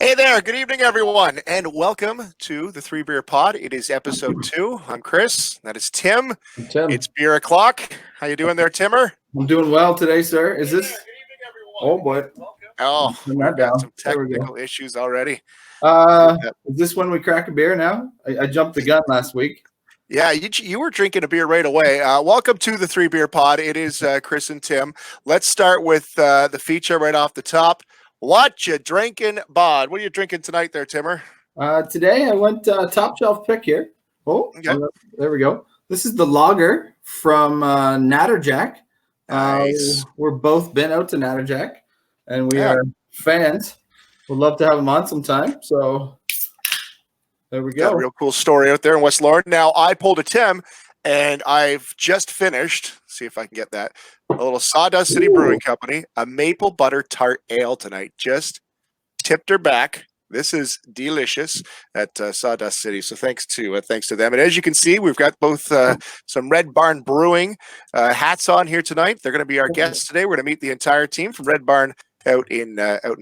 Hey there, good evening everyone, and welcome to the 3BeerPod. It is episode 2. I'm Chris, that is Tim. Tim. It's beer o'clock. How you doing there, Timmer? I'm doing well today, sir. Is this? Good evening, everyone. Oh boy. Oh, Turn we've that got down. some There we go. technical issues already. Is this when we crack a beer now? I jumped the gun last week. Yeah, you were drinking a beer right away. Welcome to the 3BeerPod. It is Chris and Tim. Let's start with the feature right off the top. Whatcha Drink Bahd? What are you drinking tonight there, Timmer? Today I went top shelf pick here. Okay. There we go. This is the lager from Natterjack. Nice. We're both been out to Natterjack, and we are fans. Would love to have them on sometime. So there we go. Got a real cool story out there in West Lauren. Now, I pulled a Tim, and I've just finished, see if I can get that, a little Sawdust City Brewing Company, a maple butter tart ale tonight. Just tipped her back. This is delicious at Sawdust City. So thanks to them. And as you can see, we've got both some Red Barn Brewing hats on here tonight. They're going to be our guests today. We're going to meet the entire team from Red Barn out in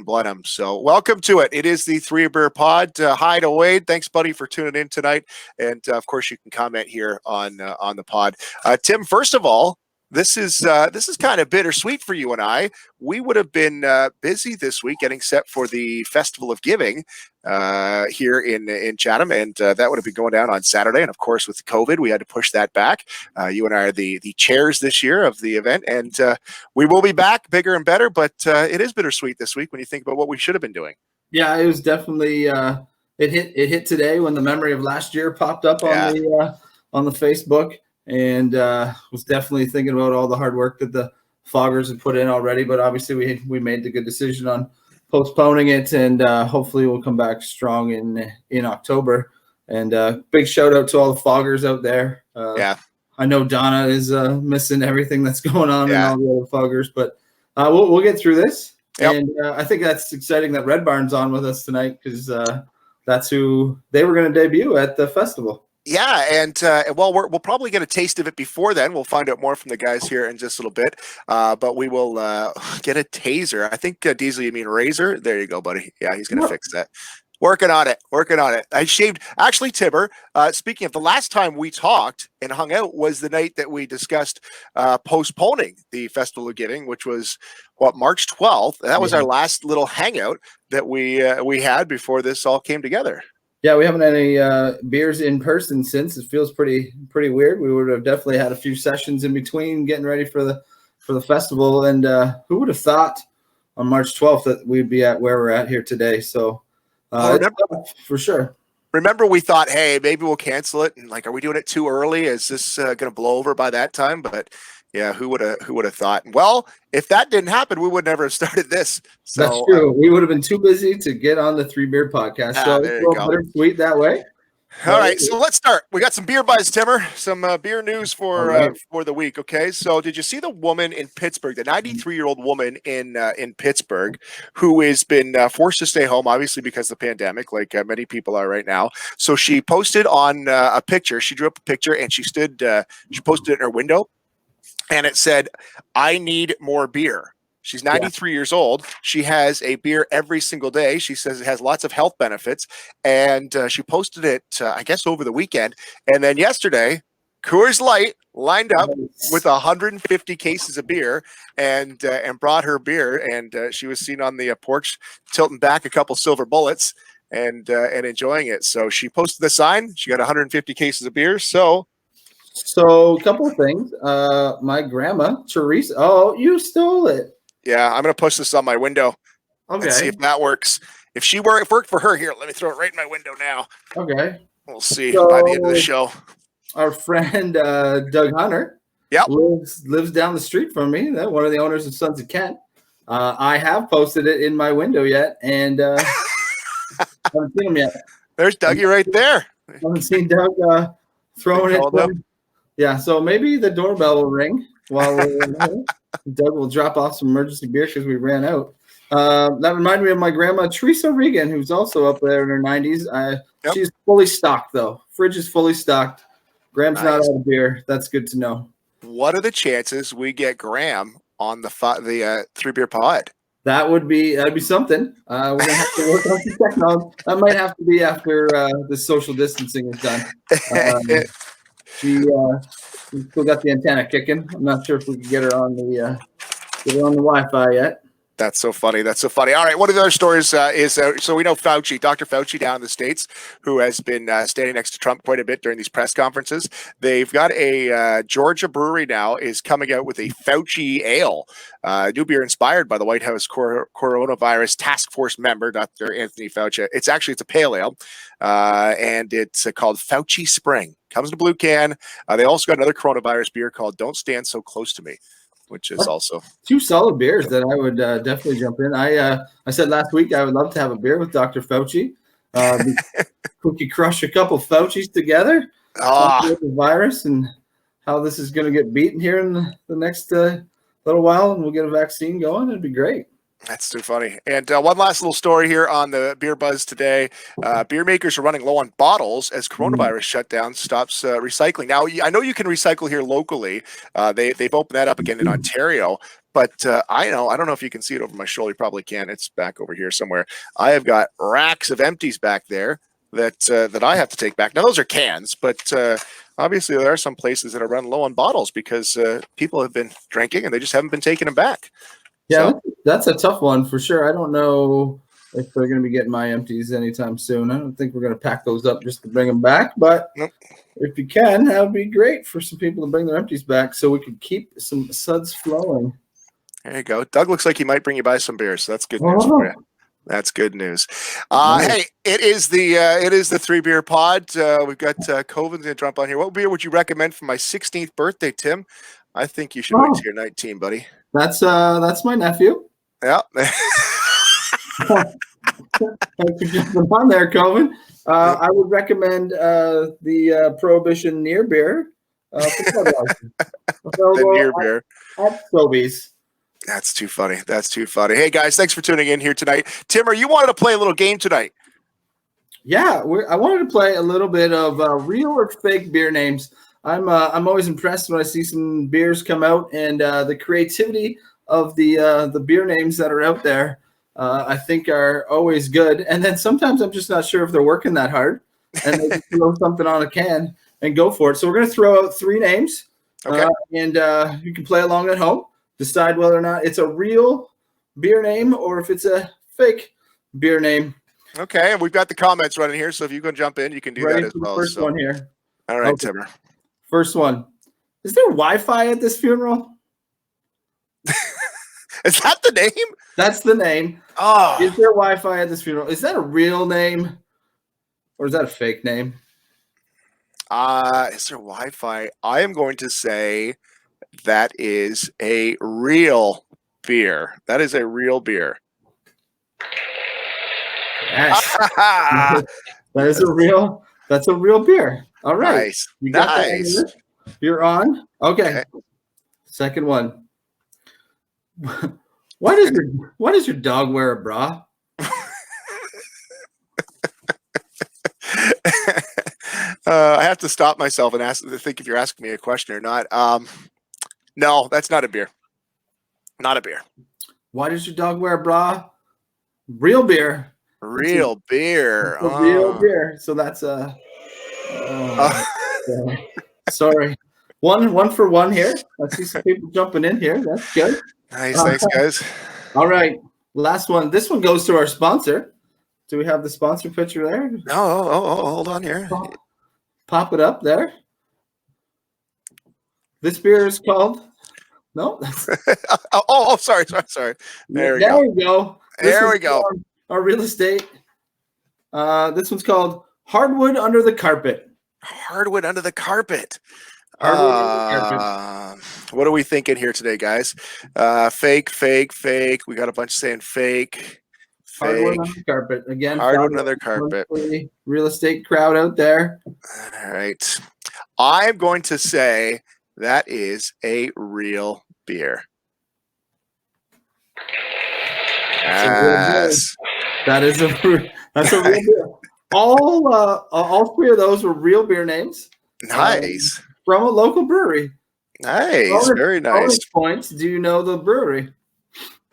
Blenheim. So welcome to it. It is the 3BeerPod. Hi to Wade. Thanks, buddy, for tuning in tonight. And of course, you can comment here on the pod. Tim, first of all, this is kind of bittersweet for you and I. We would have been busy this week getting set for the Festival of Giving here in Chatham, and that would have been going down on Saturday. And of course, with COVID, we had to push that back. You and I are the chairs this year of the event, and we will be back bigger and better. But it is bittersweet this week when you think about what we should have been doing. Yeah, it was definitely it hit today when the memory of last year popped up on the Facebook. And was definitely thinking about all the hard work that the Foggers had put in already. But obviously, we made the good decision on postponing it, and hopefully we'll come back strong in October. And big shout out to all the Foggers out there. I know Donna is missing everything that's going on and all the other Foggers, but we'll get through this. Yep. And I think that's exciting that Red Barn's on with us tonight, because that's who they were going to debut at the festival. Yeah, and we'll probably get a taste of it before then. We'll find out more from the guys here in just a little bit. But we will get a taser. I think Diesel, you mean razor? There you go, buddy. Yeah, he's going to fix that. Working on it. I shaved. Actually, Tibber, speaking of, the last time we talked and hung out was the night that we discussed postponing the Festival of Giving, which was, March 12th. That was our last little hangout that we had before this all came together. Yeah, we haven't had any beers in person since. It feels pretty weird. We would have definitely had a few sessions in between getting ready for the festival. And who would have thought on March 12th that we'd be at where we're at here today? So for sure. Remember, we thought, hey, maybe we'll cancel it. And are we doing it too early? Is this going to blow over by that time? But yeah, who would have thought? Well, if that didn't happen, we would never have started this. So, that's true. We would have been too busy to get on the 3Beer podcast. So it's a little bittersweet that way. All right, so let's start. We got some beer buzz, Timmer. Some beer news for the week. Okay, so did you see the woman in Pittsburgh, the 93-year-old woman in Pittsburgh, who has been forced to stay home, obviously because of the pandemic, like many people are right now. So she posted on a picture. She drew up a picture and she posted it in her window. And it said, "I need more beer." She's 93 years old. She has a beer every single day. She says it has lots of health benefits. And she posted it, I guess, over the weekend. And then yesterday, Coors Light lined up with 150 cases of beer and brought her beer. And she was seen on the porch tilting back a couple silver bullets and enjoying it. So she posted the sign. She got 150 cases of beer. So a couple of things. My grandma, Teresa. Oh, you stole it. Yeah, I'm going to push this on my window. Okay. And see if that works. If it worked for her, here, let me throw it right in my window now. Okay. We'll see by the end of the show. Our friend Doug Hunter lives down the street from me. That's one of the owners of Sons of Kent. I have posted it in my window yet, and haven't seen him yet. There's Dougie right there. Haven't seen Doug throwing it. Yeah, so maybe the doorbell will ring while we're in here. Doug will drop off some emergency beer because we ran out. That reminded me of my grandma, Teresa Regan, who's also up there in her 90s. She's fully stocked, though. Fridge is fully stocked. Graham's not out of beer. That's good to know. What are the chances we get Graham on the 3BeerPod? that'd be something. We're gonna have to work on some technology. That might have to be after the social distancing is done. We still got the antenna kicking. I'm not sure if we can get her on the Wi-Fi yet. That's so funny. That's so funny. All right. One of the other stories is so we know Fauci, Dr. Fauci down in the States, who has been standing next to Trump quite a bit during these press conferences. They've got a Georgia brewery now is coming out with a Fauci ale, new beer inspired by the White House coronavirus task force member, Dr. Anthony Fauci. It's a pale ale, and it's called Fauci Spring. Comes in a blue can. They also got another coronavirus beer called Don't Stand So Close to Me, which is also two solid beers that I would definitely jump in. I said last week I would love to have a beer with Dr. Fauci. We could crush a couple Faucis together, talk about the virus and how this is going to get beaten here in the next little while, and we'll get a vaccine going. It'd be great. That's too funny. And one last little story here on the Beer Buzz today. Beer makers are running low on bottles as coronavirus shutdown stops recycling. Now, I know you can recycle here locally. They've opened that up again in Ontario. But I don't know if you can see it over my shoulder. You probably can. It's back over here somewhere. I have got racks of empties back there that I have to take back. Now, those are cans, but obviously there are some places that are running low on bottles because people have been drinking and they just haven't been taking them back. Yeah, that's a tough one for sure. I don't know if they're going to be getting my empties anytime soon. I don't think we're going to pack those up just to bring them back. But if you can, that would be great for some people to bring their empties back so we could keep some suds flowing. There you go. Doug looks like he might bring you by some beers. So that's good news for you. That's good news. Hey, it is the 3BeerPod. We've got Coven's going to jump on here. What beer would you recommend for my 16th birthday, Tim? I think you should wait till you're 19, buddy. That's my nephew. Yeah. Thanks for jumping on there, Coven. I would recommend the Prohibition Near Beer. The Near Beer. At Sobeys. That's too funny. That's too funny. Hey, guys, thanks for tuning in here tonight. Timmer, you wanted to play a little game tonight. Yeah, I wanted to play a little bit of real or fake beer names. I'm always impressed when I see some beers come out and the creativity of the beer names that are out there. I think are always good. And then sometimes I'm just not sure if they're working that hard and they just throw something on a can and go for it. So we're going to throw out 3 names and you can play along at home, decide whether or not it's a real beer name or if it's a fake beer name. Okay. And we've got the comments running here. So if you can jump in, you can do that as well. First one here. All right, Timmer. First one. Is there Wi-Fi at this funeral? Is that the name? That's the name. Oh. Is there Wi-Fi at this funeral? Is that a real name? Or is that a fake name? Is there Wi-Fi? I am going to say that is a real beer. That is a real beer. Yes. That's a real beer. All right. Nice. Nice. You're on. Okay. Second one. Why does your dog wear a bra? I have to stop myself and think if you're asking me a question or not. No, that's not a beer. Not a beer. Why does your dog wear a bra? Real beer. Real beer. Real beer. So that's sorry. One for one here. I see some people jumping in here. That's good. Nice. Thanks, guys. All right. Last one. This one goes to our sponsor. Do we have the sponsor picture there? No. Hold on here. Pop it up there. This beer is called. No. Sorry. There we go. There we go. Our real estate. This one's called Hardwood Under the Carpet. Hardwood Under the Carpet. What are we thinking here today, guys? Fake. We got a bunch saying fake. Hardwood under the carpet. Again, hardwood under the carpet. Real estate crowd out there. All right. I'm going to say that is a real beer. Yes. That's a real beer. All 3 of those were real beer names. Nice. From a local brewery. Nice. Very nice. Points. Do you know the brewery?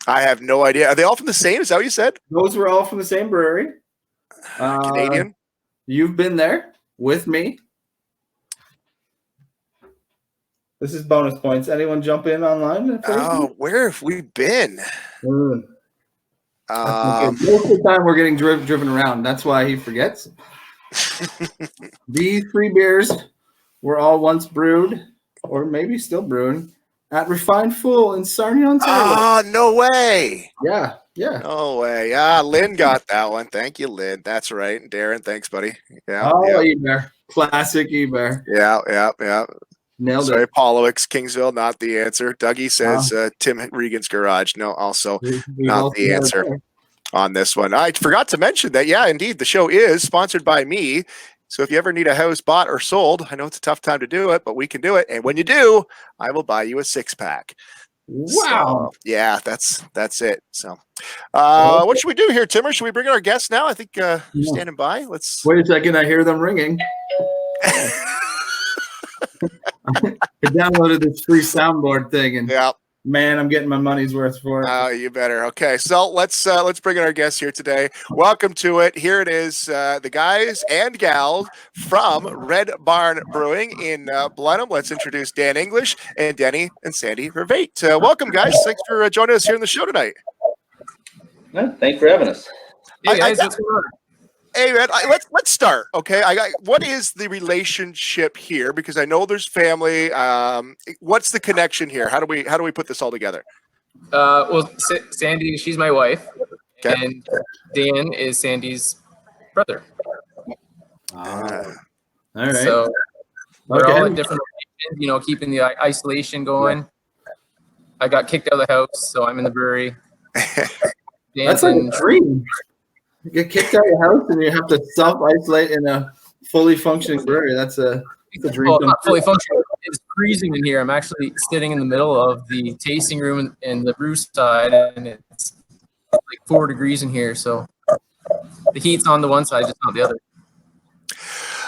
I have no idea. Are they all from the same? Is that what you said? Those were all from the same brewery. Canadian? You've been there with me. This is bonus points. Anyone jump in online? Oh, where have we been? Most of the time we're getting driven around. That's why he forgets. These 3 beers were all once brewed, or maybe still brewing, at Refined Fool in Sarnia, Ontario. Oh, no way. Yeah. No way. Yeah, Lynn got that one. Thank you, Lynn. That's right. And Darren, thanks, buddy. Yeah. Oh, Eber. Classic Eber. Yeah. Nailed Sorry, it. Paulowicz, Kingsville, not the answer. Dougie says Tim Regan's Garage. No, also not the answer on this one. I forgot to mention that, yeah, indeed, the show is sponsored by me. So if you ever need a house bought or sold, I know it's a tough time to do it, but we can do it. And when you do, I will buy you a 6-pack. Wow. So, yeah, that's it. So what should we do here, Timmer? Should we bring in our guests now? I think standing by. Let's wait a second. I hear them ringing. I downloaded this free soundboard thing, and man, I'm getting my money's worth for it. Oh, you better. Okay, so let's bring in our guests here today. Welcome to it. Here it is, the guys and gals from Red Barn Brewing in Blenheim. Let's introduce Dan English and Denny and Sandy Vervate. Welcome, guys. Thanks for joining us here in the show tonight. Thanks for having us. Hey, guys, what's going on? Hey, man, let's start. Okay, what is the relationship here? Because I know there's family. What's the connection here? How do we put this all together? Well, Sandy, she's my wife, okay. And Dan is Sandy's brother. All right. So we're all in different locations, keeping the isolation going. I got kicked out of the house, so I'm in the brewery. That's like a dream. You get kicked out of your house and you have to self-isolate in a fully functioning brewery. That's a dream. Well, not fully functioning. It's freezing in here. I'm actually sitting in the middle of the tasting room in the brew side, and it's like 4 degrees in here. So the heat's on the one side, just not the other.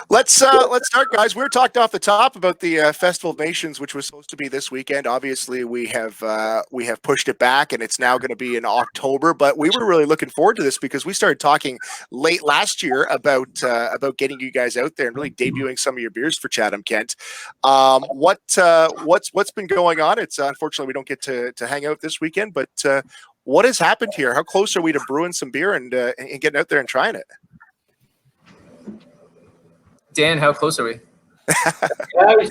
Let's start, guys. We were talked off the top about the Festival of Nations, which was supposed to be this weekend. Obviously, we have pushed it back, and it's now going to be in October. But we were really looking forward to this because we started talking late last year about getting you guys out there and really debuting some of your beers for Chatham Kent. What's been going on? It's unfortunately we don't get to hang out this weekend, but what has happened here? How close are we to brewing some beer and getting out there and trying it? Dan, how close are we?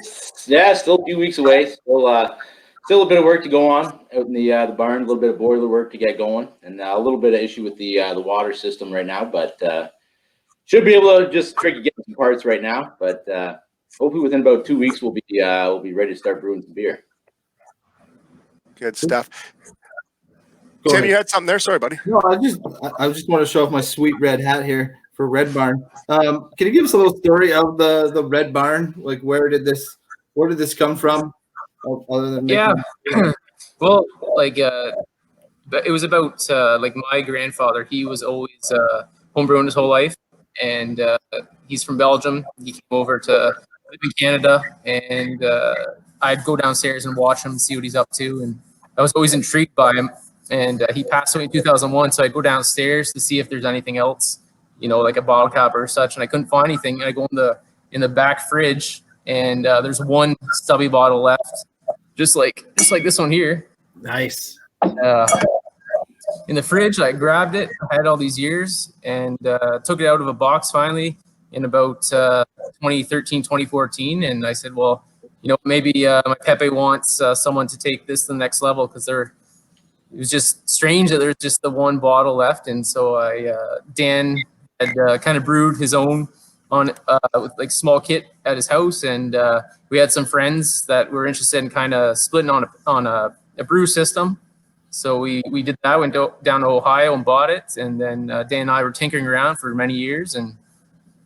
Still a few weeks away. Still a bit of work to go on out in the barn. A little bit of boiler work to get going, and a little bit of issue with the water system right now. But should be able to just tricky get some parts right now. But hopefully within about 2 weeks we'll be ready to start brewing some beer. Good stuff. Tim, you had something there. Sorry, buddy. No, I just want to show off my sweet red hat here for Red Barn. Can you give us a little story of the Red Barn? Like, where did this come from? Other than well, like it was about like my grandfather. He was always homebrewing his whole life, and he's from Belgium. He came over to live in Canada, and I'd go downstairs and watch him, see what he's up to, and I was always intrigued by him. And he passed away in 2001, so I'd go downstairs to see if there's anything else, like a bottle cap or such, and I couldn't find anything. And I go in the back fridge, and there's one stubby bottle left, just like this one here. Nice. In the fridge, I grabbed it. I had all these years, and took it out of a box finally in about 2013, 2014. And I said, well, maybe my Pepe wants someone to take this to the next level, because it was just strange that there's just the one bottle left. And so Dan had kind of brewed his own on with like small kit at his house, and we had some friends that were interested in kind of splitting on a brew system. So we did that, went down to Ohio and bought it, and then Dan and I were tinkering around for many years, and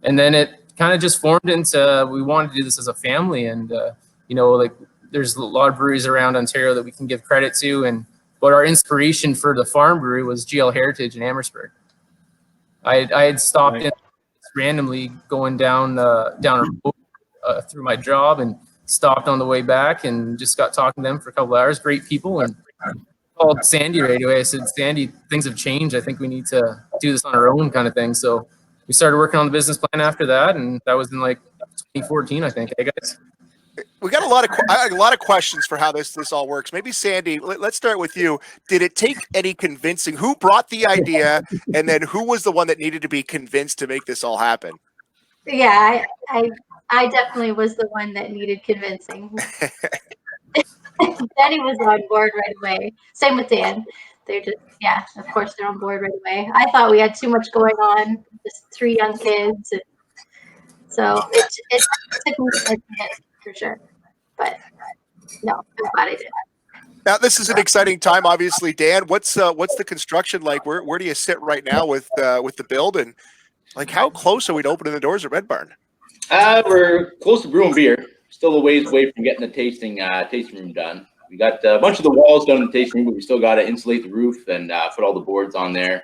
then it kind of just formed into we wanted to do this as a family, and like there's a lot of breweries around Ontario that we can give credit to, but our inspiration for the farm brewery was GL Heritage in Amherstburg. I had stopped in randomly going down a road through my job, and stopped on the way back and just got talking to them for a couple of hours. Great people, and called Sandy right away. I said, Sandy, things have changed. I think we need to do this on our own kind of thing. So we started working on the business plan after that, and that was in like 2014, I think. Hey, guys. We got a lot of questions for how this all works. Maybe Sandy, let's start with you. Did it take any convincing? Who brought the idea, and then who was the one that needed to be convinced to make this all happen? Yeah, I definitely was the one that needed convincing. Danny was on board right away. Same with Dan. They're just, yeah, of course they're on board right away. I thought we had too much going on, just 3 young kids. And so it took me a minute for sure. But no, I'm glad I did. Now this is an exciting time, obviously. Dan, what's the construction like? Where do you sit right now with the build, and like how close are we to opening the doors at Red Barn? We're close to brewing beer. Still a ways away from getting the tasting room done. We got a bunch of the walls done in the tasting room, but we still got to insulate the roof and put all the boards on there.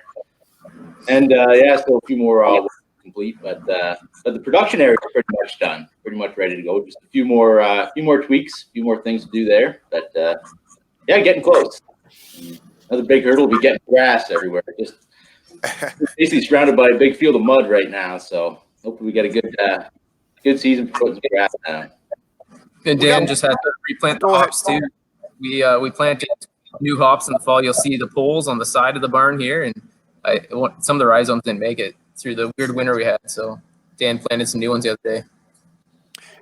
And yeah, still a few more complete, but the production area is pretty much done, pretty much ready to go. Just a few more tweaks, a few more things to do there. But yeah, getting close. Another big hurdle will be getting grass everywhere. Just basically surrounded by a big field of mud right now. So hopefully we get a good season for putting some grass down. And Dan just had to replant the hops too. We planted new hops in the fall. You'll see the poles on the side of the barn here, and some of the rhizomes didn't make it through the weird winter we had. So Dan planted some new ones the other day.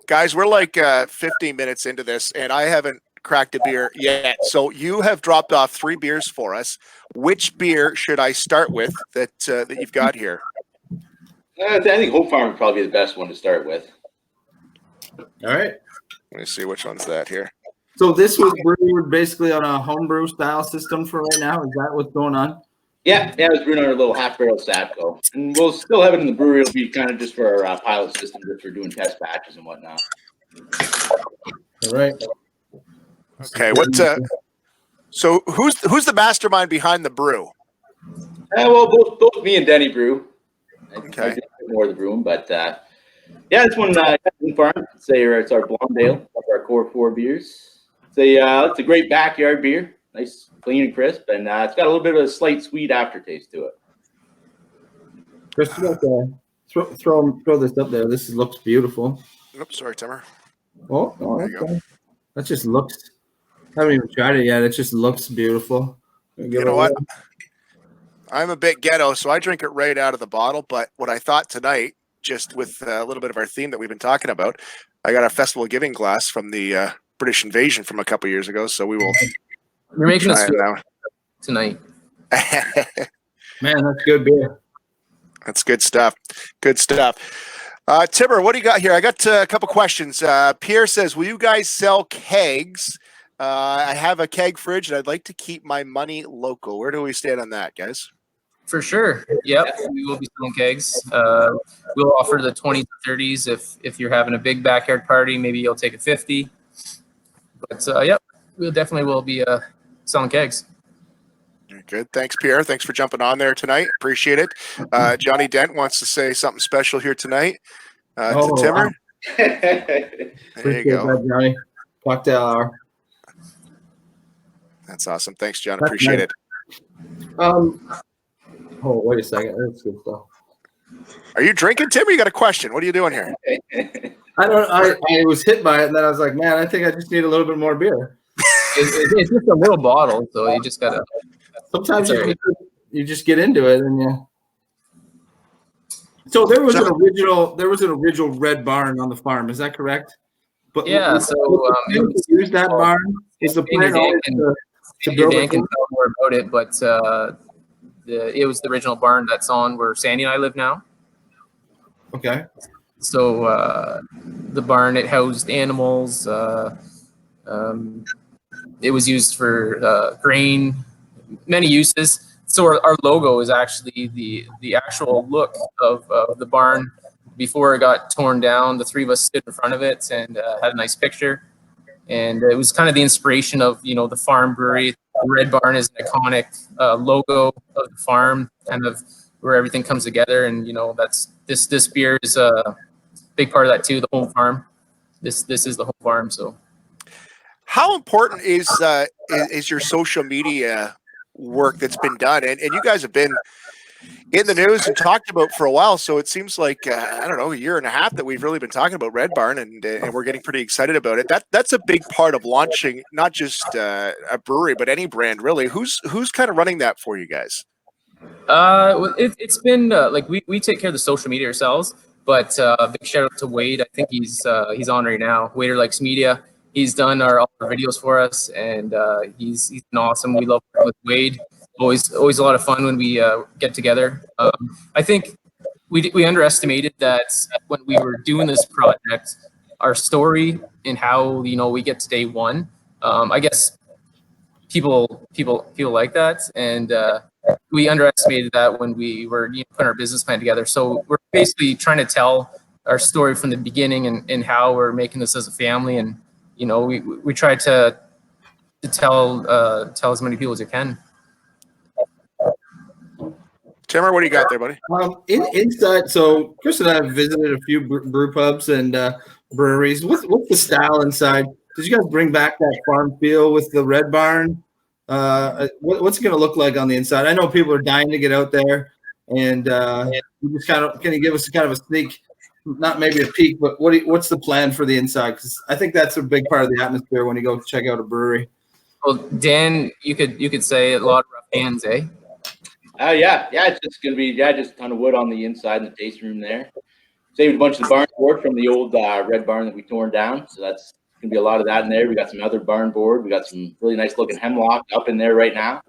Guys, we're like 15 minutes into this, and I haven't cracked a beer yet. So you have dropped off 3 beers for us. Which beer should I start with that you've got here? I think Hope Farm would probably be the best one to start with. All right. Let me see which one's that here. So this was brewed basically on a homebrew style system for right now. Is that what's going on? Yeah, it was brewed on our little half-barrel Sapco. And we'll still have it in the brewery. It'll be kind of just for our pilot system, just for doing test batches and whatnot. All right. Okay, so who's the mastermind behind the brew? Well, both me and Denny brew. Okay. I did a bit more of the brewing, but yeah, this one Farm. It's our Blondale, our core 4 beers. It's a great backyard beer, nice, clean and crisp, and it's got a little bit of a slight sweet aftertaste to it. Chris, throw this up there. This looks beautiful. Oops, sorry, Timmer. Oh, There you okay. That just looks. I haven't even tried it yet. It just looks beautiful. You know what? I'm a bit ghetto, so I drink it right out of the bottle. But what I thought tonight, just with a little bit of our theme that we've been talking about, I got a Festival of Giving glass from the British invasion from a couple years ago. So we will. You're making us now. tonight. Man, that's good beer. That's good stuff. Good stuff. Timmer, what do you got here? I got a couple questions. Pierre says, will you guys sell kegs? I have a keg fridge, and I'd like to keep my money local. Where do we stand on that, guys? For sure. Yep. We will be selling kegs. We'll offer the 20s to 30s if you're having a big backyard party. Maybe you'll take a 50. But yep, we definitely will be selling kegs. Good. Thanks, Pierre. Thanks for jumping on there tonight. Appreciate it. Johnny Dent wants to say something special here tonight to Timmer. Wow. There you go. That, Johnny. Cocktail hour. That's awesome. Thanks, John. Appreciate it. Oh, wait a second. That's good stuff. Are you drinking, Timmer? You got a question? What are you doing here? I was hit by it, and then I was like, man, I think I just need a little bit more beer. It's just a little bottle, so you just gotta. Sometimes you just get into it, and yeah. So there was an original Red Barn on the farm. Is that correct? But Yeah. So use that barn. Is the plan always to build Dan it? can tell more about it, but it was the original barn that's on where Sandy and I live now. Okay. So the barn, it housed animals. It was used for grain, many uses. So our logo is actually the actual look of the barn before it got torn down. The 3 of us stood in front of it and had a nice picture. And it was kind of the inspiration of, the farm brewery. The Red Barn is an iconic logo of the farm, kind of where everything comes together. And, that's this beer is a big part of that too, the home farm. This is the home farm. So How important is your social media work that's been done? And you guys have been in the news and talked about for a while. So it seems like, I don't know, a year and a half that we've really been talking about Red Barn, and we're getting pretty excited about it. That's a big part of launching, not just a brewery, but any brand really. Who's kind of running that for you guys? Well, it's been like we take care of the social media ourselves, but big shout out to Wade. I think he's on right now. Wader Likes Media. He's done all our videos for us, and he's been awesome. We love working with Wade. Always a lot of fun when we get together. I think we underestimated that when we were doing this project, our story and how we get to day one. I guess people like that, and we underestimated that when we were putting our business plan together. So we're basically trying to tell our story from the beginning and how we're making this as a family, and we try to tell as many people as we can. Timmer, what do you got there, buddy? Inside, so Chris and I have visited a few brew pubs and breweries. What's the style inside? Did you guys bring back that farm feel with the Red Barn? What's it going to look like on the inside? I know people are dying to get out there, and you just can you give us kind of a sneak, not maybe a peek, but what's the plan for the inside? Because I think that's a big part of the atmosphere when you go check out a brewery. Well, Dan, you could say a lot of rough hands, eh? Yeah, it's just gonna be just a ton of wood on the inside in the tasting room there. Saved a bunch of the barn board from the old Red Barn that we torn down, so that's gonna be a lot of that in there. We got some other barn board. We got some really nice looking hemlock up in there right now.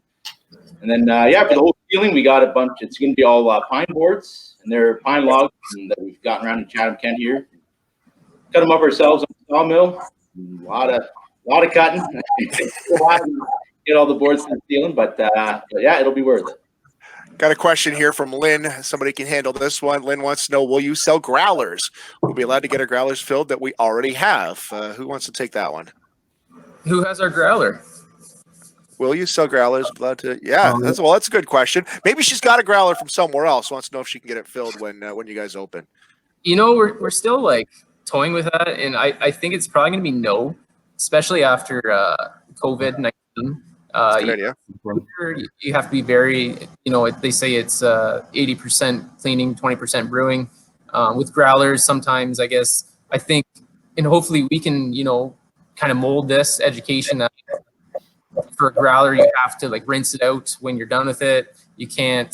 And then for the whole ceiling, we got a bunch. It's gonna be all pine boards, and they're pine logs that we've gotten around in Chatham, Kent here. Cut them up ourselves on the sawmill. A lot of cutting. Get all the boards to the ceiling, but yeah, it'll be worth it. Got a question here from Lynn. Somebody can handle this one. Lynn wants to know, will you sell growlers? We'll be allowed to get our growlers filled that we already have. Who wants to take that one? Who has our growler? Will you sell growlers? Allowed to? Yeah, that's a good question. Maybe she's got a growler from somewhere else. Wants to know if she can get it filled when you guys open. We're still like toying with that, and I think it's probably going to be no, especially after COVID-19. That's a good idea. You have to be very, they say it's 80% cleaning, 20% brewing. With growlers, sometimes I think, and hopefully we can, kind of mold this education that for a growler, you have to like rinse it out when you're done with it. You can't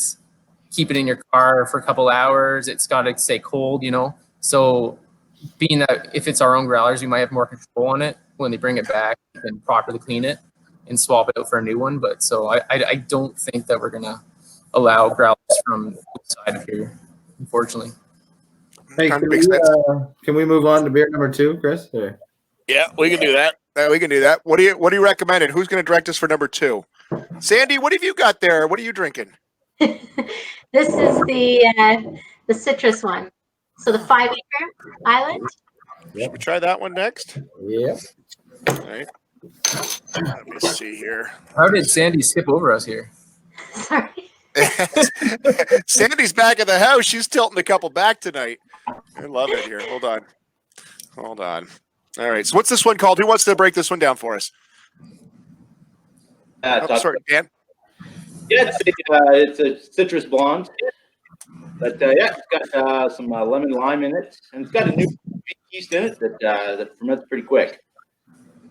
keep it in your car for a couple hours. It's got to stay cold, So being that if it's our own growlers, we might have more control on it when they bring it back and properly clean it and swap it out for a new one. But so I don't think that we're gonna allow growlers from outside of here, unfortunately. Hey, can we move on to beer number 2, Chris? Or? Yeah, we can do that. We can do that. What do you recommend? And who's going to direct us for number 2? Sandy, what have you got there? What are you drinking? This is the citrus one. So the 5 Acre Island. Should we try that one next? Yeah. All right. Let me see here. How did Sandy skip over us here? Sorry. Sandy's back at the house. She's tilting a couple back tonight. I love it here. Hold on. All right. So what's this one called? Who wants to break this one down for us? Sorry, Dan. Yeah, it's a citrus blonde. But it's got some lemon lime in it, and it's got a new yeast in it that ferments pretty quick.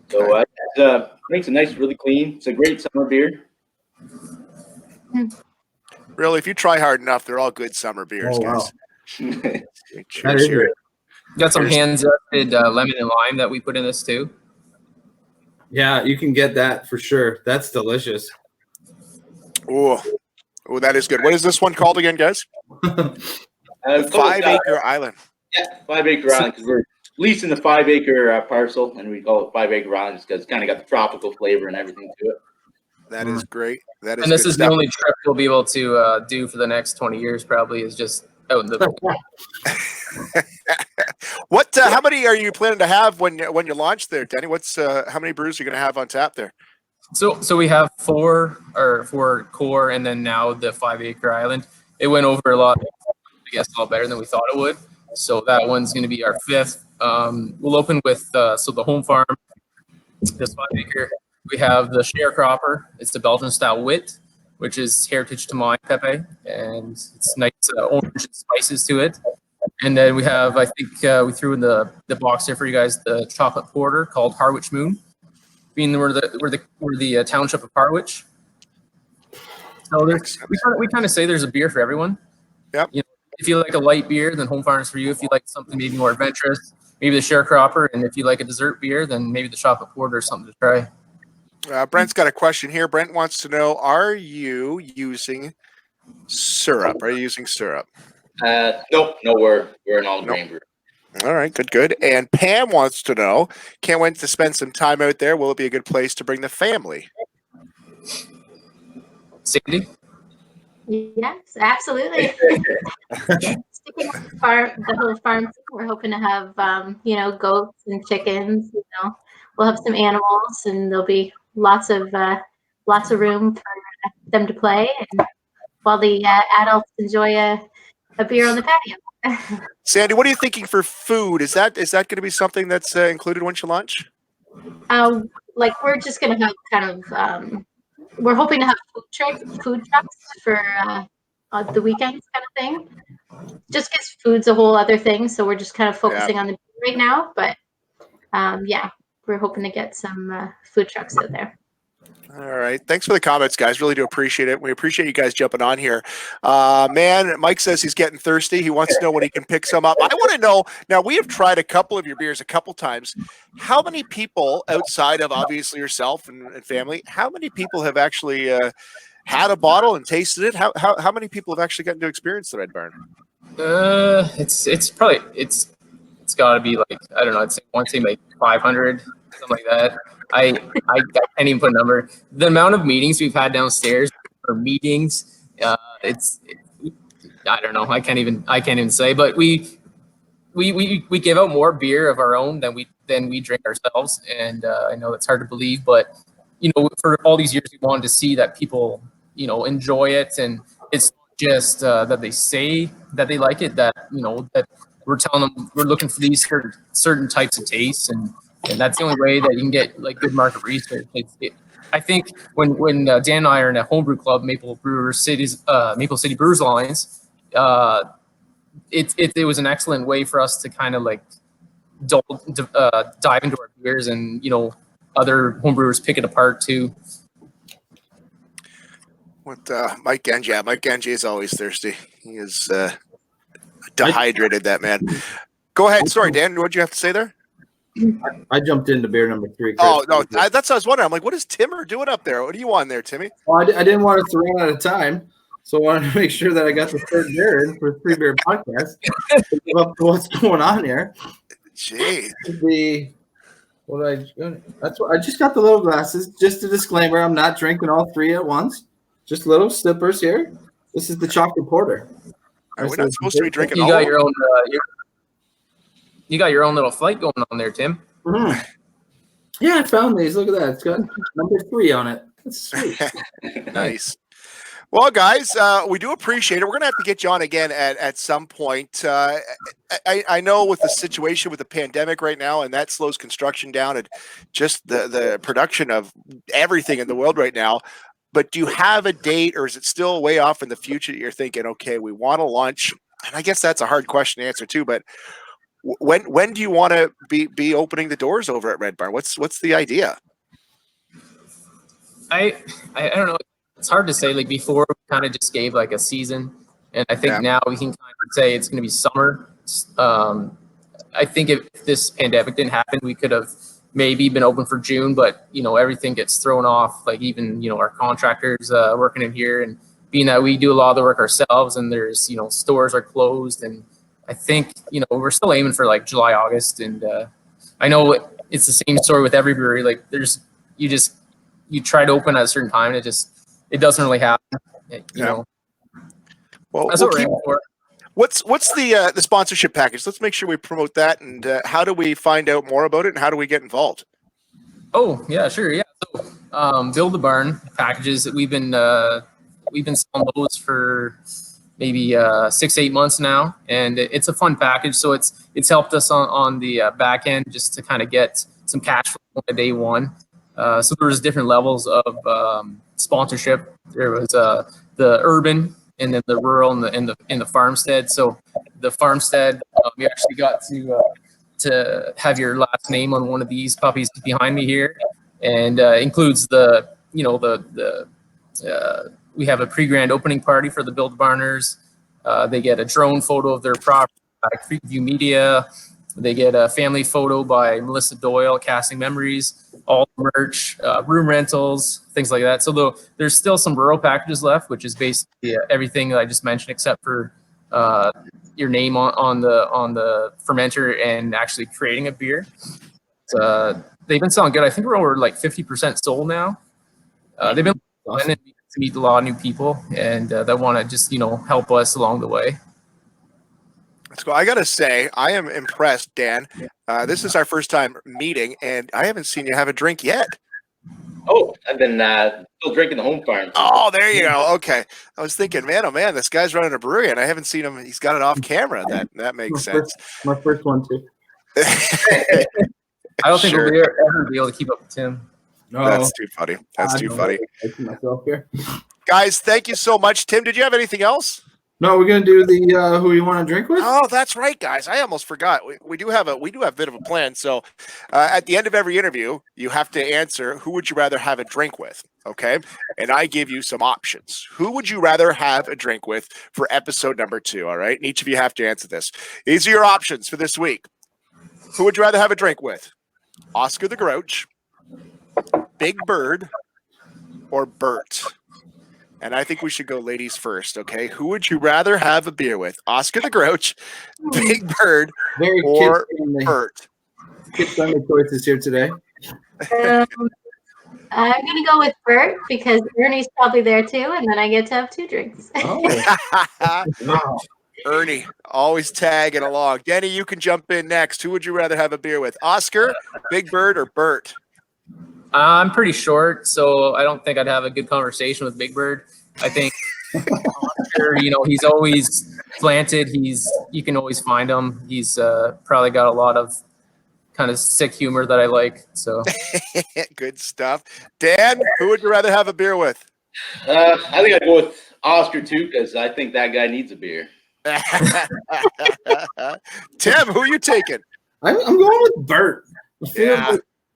So it makes it nice, really clean. It's a great summer beer. Really, if you try hard enough, they're all good summer beers, guys. Cheers here. Got some hand-zested lemon and lime that we put in this too. Yeah, you can get that for sure. That's delicious. Oh, that is good. What is this one called again, guys? 5 Acre Island. Yeah, 5 Acre Island, because we're leasing the 5 acre parcel, and we call it 5 Acre Island just because it's kind of got the tropical flavor and everything to it. That is great. That is. And this good is stuff. the only trip we'll be able to do for the next 20 years. Probably is just out in the. What? How many are you planning to have when you launch there, Denny? What's how many brews are you going to have on tap there? So we have 4 core, and then now the 5 Acre Island. It went over a lot, a lot better than we thought it would. So that one's going to be our 5th. We'll open with so the home farm this 5 acre. We have the sharecropper. It's the Belgian style wit, which is heritage to my Pepe, and it's nice orange and spices to it. And then we have, I think we threw in the box there for you guys, the chocolate porter called Harwich Moon, being we're the township of Harwich. So we kind of say there's a beer for everyone. Yep. You know, if you like a light beer, then Home Farm's for you. If you like something maybe more adventurous, maybe the sharecropper. And if you like a dessert beer, then maybe the chocolate porter is something to try. Brent's got a question here. Brent wants to know, are you using syrup? Are you using syrup? Nope. No, we're an all grain brew. All right, good. And Pam wants to know, can't wait to spend some time out there. Will it be a good place to bring the family? Sandy? Yes, absolutely. Sticking with the whole farm, we're hoping to have, goats and chickens. We'll have some animals, and there'll be lots of room for them to play, and while the adults enjoy a beer on the patio. Sandy, what are you thinking for food? Is that going to be something that's included once you launch? We're just going to have kind of, we're hoping to have food trucks for the weekends kind of thing. Just because food's a whole other thing, so we're just kind of focusing on the beer right now. But we're hoping to get some food trucks out there. All right. Thanks for the comments, guys. Really do appreciate it. We appreciate you guys jumping on here. Man, Mike says he's getting thirsty. He wants to know when he can pick some up. I want to know, now we have tried a couple of your beers a couple times. How many people outside of obviously yourself and family, how many people have actually had a bottle and tasted it? How many people have actually gotten to experience the Red Barn? It's probably, it's got to be like, I don't know, I'd say like 500, something like that. I can't even put a number. The amount of meetings we've had downstairs for meetings, I don't know. I can't even say. But we give out more beer of our own than we drink ourselves, and I know that's hard to believe, but for all these years we wanted to see that people enjoy it, and it's just that they say that they like it. That that we're telling them we're looking for these certain types of tastes, and that's the only way that you can get like good market research. I think when Dan and I are in a homebrew club, Maple City Brewers Alliance, it was an excellent way for us to kind of like dive into our beers, and other homebrewers pick it apart too. What Mike Ganji? Yeah, Mike Ganji is always thirsty. He is dehydrated, that man. Go ahead. Sorry, Dan. What did you have to say there? I jumped into beer number 3. Oh, no. That's what I was wondering. I'm like, what is Timmer doing up there? What are you on there, Timmy? Well, I didn't want us to run out of time, so I wanted to make sure that I got the third beer in for 3Beer Podcast. Up to what's going on here. Jeez. I just got the little glasses. Just a disclaimer, I'm not drinking all 3 at once. Just little sippers here. This is the chocolate porter. Are we not supposed to be drinking You all got of your them? own. You got your own little flight going on there, Tim. Mm-hmm. Yeah, I found these. Look at that. It's got number 3 on it. That's sweet. Nice. Well, guys, we do appreciate it. We're going to have to get you on again at some point. I know with the situation with the pandemic right now, and that slows construction down, and just the production of everything in the world right now. But do you have a date, or is it still way off in the future that you're thinking, okay, we want to launch? And I guess that's a hard question to answer too, but when do you want to be opening the doors over at Red Barn? What's the idea? I don't know. It's hard to say. Like before, we kind of just gave like a season, and I think now we can kind of say it's going to be summer. I think if this pandemic didn't happen, we could have maybe been open for June, but everything gets thrown off. Like even our contractors working in here, and being that we do a lot of the work ourselves, and there's stores are closed, and I think we're still aiming for like July, August, and I know it's the same story with every brewery. Like you try to open at a certain time, and it doesn't really happen. Well, that's what we're aiming for. What's the sponsorship package? Let's make sure we promote that. And how do we find out more about it? And how do we get involved? Oh yeah, sure, yeah. So Build the Barn packages that we've been selling those for maybe 6-8 months now, and it's a fun package. So it's helped us on the back end just to kind of get some cash flow on day one. So there was different levels of sponsorship. There was the urban, and then the rural, and the farmstead. So the farmstead, we actually got to have your last name on one of these puppies behind me here, and includes we have a pre-grand opening party for the Build Barners. They get a drone photo of their property by Creekview Media. They get a family photo by Melissa Doyle, Casting Memories, all merch, room rentals, things like that. So there's still some rural packages left, which is basically everything that I just mentioned, except for your name on the fermenter and actually creating a beer. They've been selling good. I think we're over like 50% sold now. They've been awesome. To meet a lot of new people, and that want to just help us along the way. Let's go. I gotta say, I am impressed, Dan. This is our first time meeting, and I haven't seen you have a drink yet. Oh, I've been still drinking the home farm. Oh, there you go. Okay, I was thinking, man, oh man, this guy's running a brewery, and I haven't seen him. He's got it off camera. That makes sense. My first one too. I don't think we'll ever be able to keep up with Tim. No, that's too funny. That's too funny. Myself here. Guys, thank you so much. Tim, did you have anything else? No, we're gonna do the who you want to drink with. Oh, that's right, guys. I almost forgot. We do have a bit of a plan. So, at the end of every interview, you have to answer who would you rather have a drink with. Okay, and I give you some options. Who would you rather have a drink with for episode number 2? All right, and each of you have to answer this. These are your options for this week. Who would you rather have a drink with? Oscar the Grouch, Big Bird, or Bert? And I think we should go ladies first, okay? Who would you rather have a beer with? Oscar the Grouch, Big Bird, or Bert? Kid-friendly choices here today. I'm going to go with Bert because Ernie's probably there too, and then I get to have 2 drinks. Oh. Ernie, always tagging along. Denny, you can jump in next. Who would you rather have a beer with? Oscar, Big Bird, or Bert? I'm pretty short, so I don't think I'd have a good conversation with Big Bird. I think Oscar, he's always planted. You can always find him. He's probably got a lot of kind of sick humor that I like. So good stuff. Dan, who would you rather have a beer with? I think I'd go with Oscar too, because I think that guy needs a beer. Tim, who are you taking? I'm going with Bert.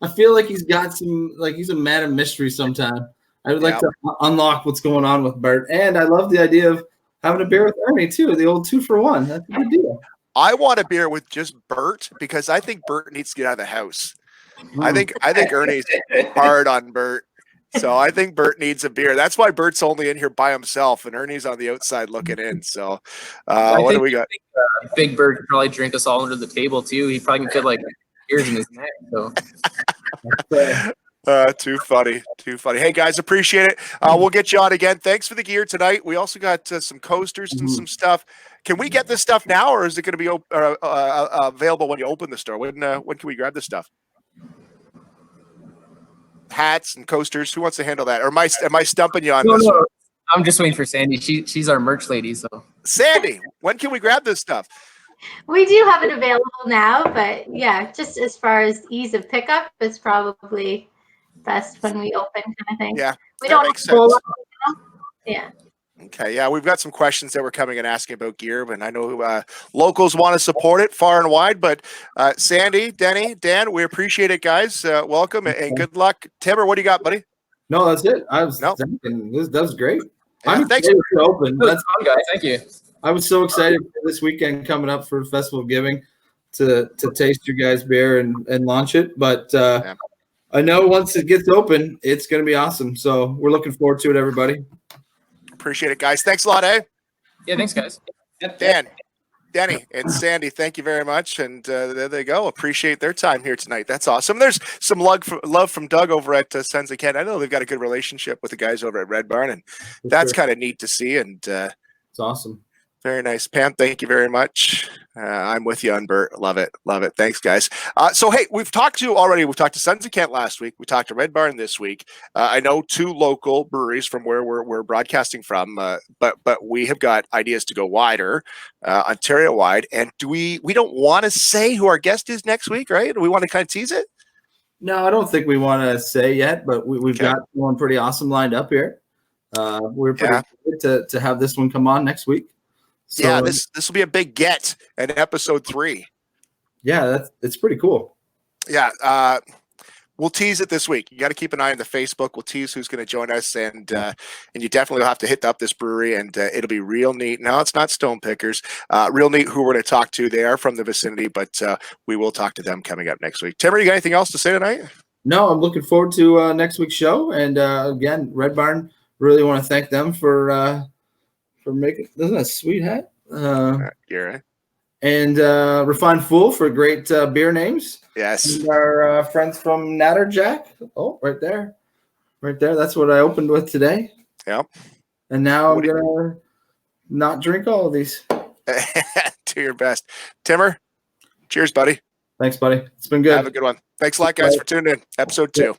I feel like he's got some, like he's a man of mystery sometime. I would like to unlock what's going on with Bert. And I love the idea of having a beer with Ernie too, the old 2-for-1. That's a good deal. I want a beer with just Bert because I think Bert needs to get out of the house. I think Ernie's hard on Bert. So I think Bert needs a beer. That's why Bert's only in here by himself and Ernie's on the outside looking in. So what do we got? Big Bird could probably drink us all under the table too. He probably can fit like ears in his neck. So too funny. Hey guys, appreciate it. We'll get you on again. Thanks for the gear tonight. We also got some coasters and some stuff. Can we get this stuff now, or is it going to be available when you open the store? When can we grab this stuff? Hats and coasters. Who wants to handle that? Or am I stumping you on this one? I'm just waiting for Sandy. She's our merch lady. So Sandy, when can we grab this stuff? We do have it available now, but yeah, just as far as ease of pickup, it's probably best when we open, kind of thing. Yeah, we don't makes sense. Yeah. Okay, yeah, we've got some questions that were coming and asking about gear, and I know locals want to support it far and wide. But Sandy, Denny, Dan, we appreciate it, guys. Welcome and good luck. Timmer, what do you got, buddy? No, that's it. That was great. Yeah, I'm thanks. excited to open. That's fun, guys. Thank you. I was so excited for this weekend coming up for Festival of Giving to taste your guys' beer and launch it. But I know once it gets open, it's going to be awesome. So we're looking forward to it, everybody. Appreciate it, guys. Thanks a lot, eh? Yeah, thanks, guys. Dan, Denny, and Sandy, thank you very much. And there they go. Appreciate their time here tonight. That's awesome. There's some love from Doug over at Sons of Kent. I know they've got a good relationship with the guys over at Red Barn, and that's kind of neat to see. And it's awesome. Very nice. Pam, thank you very much. I'm with you on Bert. Love it. Thanks, guys. So, hey, we've talked to Sons of Kent last week. We talked to Red Barn this week. I know 2 local breweries from where we're broadcasting from, but we have got ideas to go wider, Ontario-wide. And we don't want to say who our guest is next week, right? Do we want to kind of tease it? No, I don't think we want to say yet, but we've Okay. got one pretty awesome lined up here. We're pretty excited to have this one come on next week. So, Yeah, this will be a big get in episode 3. Yeah, it's pretty cool. Yeah, we'll tease it this week. You got to keep an eye on the Facebook. We'll tease who's going to join us, and you definitely will have to hit up this brewery, and it'll be real neat. No, it's not Stone Pickers. Real neat who we're going to talk to. They are from the vicinity, but we will talk to them coming up next week. Timmer, you got anything else to say tonight? No, I'm looking forward to next week's show. And again, Red Barn, really want to thank them for making. Isn't that a sweet hat? You're right. And Refined Fool for great beer names. Yes. And our friends from Natterjack. Oh, right there. Right there. That's what I opened with today. Yep. And now I'm going to not drink all of these. Do your best. Timmer, cheers, buddy. Thanks, buddy. It's been good. Have a good one. Thanks a lot, guys, for tuning in. Episode 2.